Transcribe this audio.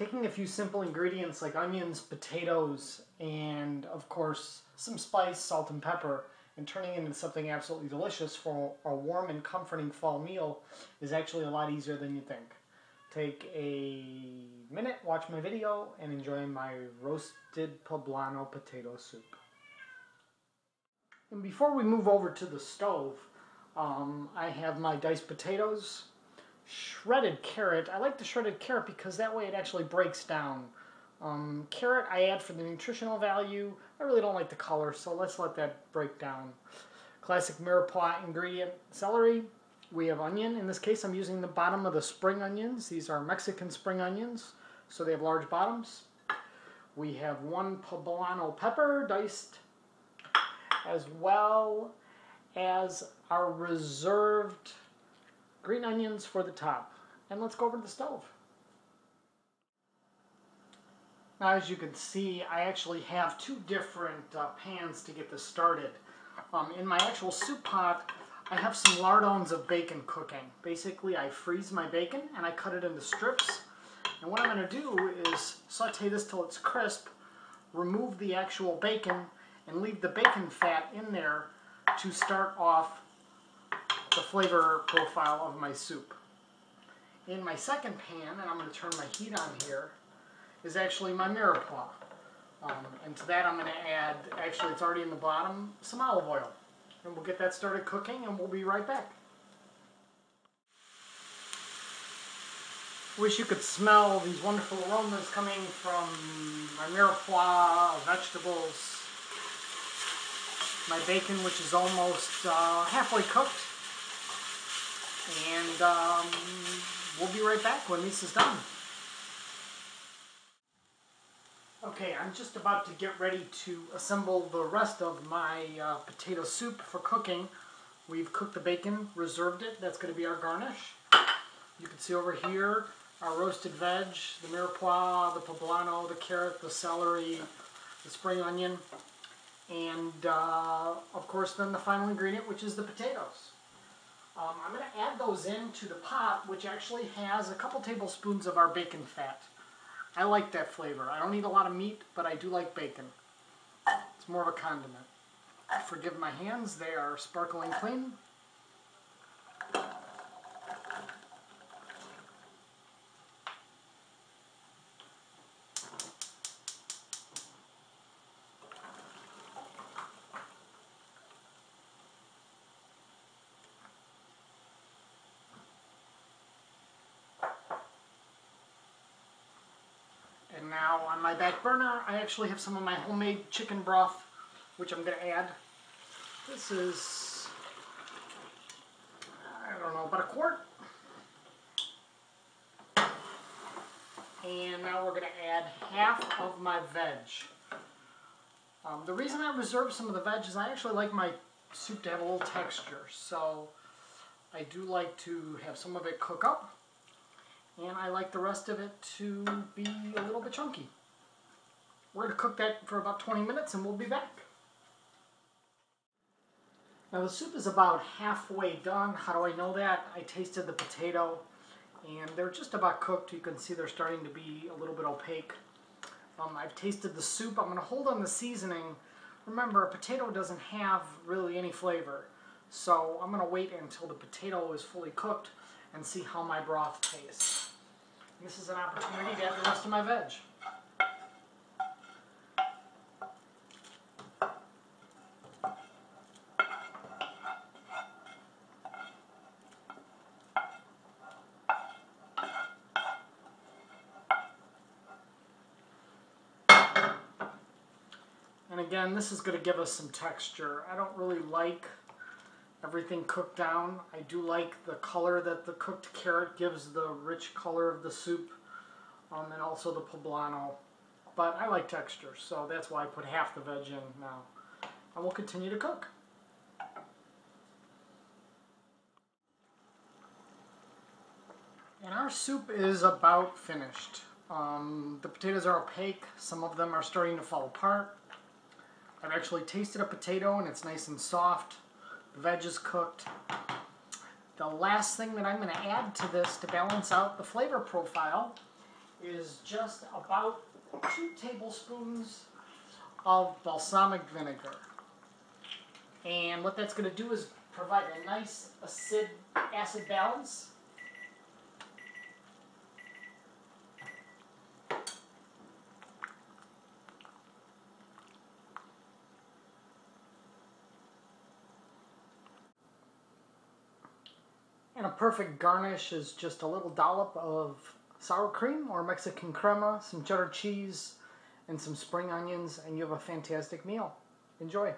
Taking a few simple ingredients like onions, potatoes, and of course some spice, salt, and pepper, and turning it into something absolutely delicious for a warm and comforting fall meal is actually a lot easier than you think. Take a minute, watch my video, and enjoy my roasted poblano potato soup. And before we move over to the stove, I have my diced potatoes, shredded carrot. I like the shredded carrot because that way it actually breaks down. Carrot I add for the nutritional value. I really don't like the color, so let's let that break down. Classic Mirepoix ingredient, celery. We have onion. In this case, I'm using the bottom of the spring onions. These are Mexican spring onions, so they have large bottoms. We have one poblano pepper, diced, as well as our reserved green onions for the top. And let's go over to the stove. Now, as you can see, I actually have two different pans to get this started. In my actual soup pot, I have some lardons of bacon cooking. Basically, I freeze my bacon and I cut it into strips. And what I'm going to do is saute this till it's crisp, remove the actual bacon, and leave the bacon fat in there to start off the flavor profile of my soup. In my second pan, and I'm going to turn my heat on here, is actually my Mirepoix. And to that I'm going to add, actually it's already in the bottom, some olive oil. And we'll get that started cooking and we'll be right back. Wish you could smell these wonderful aromas coming from my Mirepoix, vegetables, my bacon, which is almost halfway cooked. And we'll be right back when this is done. Okay, I'm just about to get ready to assemble the rest of my potato soup for cooking. We've cooked the bacon, reserved it. That's going to be our garnish. You can see over here our roasted veg, the Mirepoix, the poblano, the carrot, the celery, the spring onion, and of course then the final ingredient, which is the potatoes. I'm going to add those into the pot, which actually has a couple tablespoons of our bacon fat. I like that flavor. I don't eat a lot of meat, but I do like bacon. It's more of a condiment. Forgive my hands, they are sparkling clean. And now on my back burner, I actually have some of my homemade chicken broth, which I'm going to add. This is, I don't know, about a quart. And now we're going to add half of my veg. The reason I reserve some of the veg is I actually like my soup to have a little texture. So I do like to have some of it cook up. And I like the rest of it to be a little bit chunky. We're going to cook that for about 20 minutes and we'll be back. Now the soup is about halfway done. How do I know that? I tasted the potato and they're just about cooked. You can see they're starting to be a little bit opaque. I've tasted the soup. I'm going to hold on the seasoning. Remember, a potato doesn't have really any flavor. So I'm going to wait until the potato is fully cooked and see how my broth tastes. And this is an opportunity to add the rest of my veg. And again, this is going to give us some texture. I don't really like everything cooked down. I do like the color that the cooked carrot gives, the rich color of the soup, and also the poblano. But I like texture, so that's why I put half the veg in now. And we'll continue to cook. And our soup is about finished. The potatoes are opaque. Some of them are starting to fall apart. I've actually tasted a potato and it's nice and soft. The veg is cooked. The last thing that I'm going to add to this to balance out the flavor profile is just about 2 tablespoons of balsamic vinegar. And what that's going to do is provide a nice acid balance. And a perfect garnish is just a little dollop of sour cream or Mexican crema, some cheddar cheese, and some spring onions, and you have a fantastic meal. Enjoy.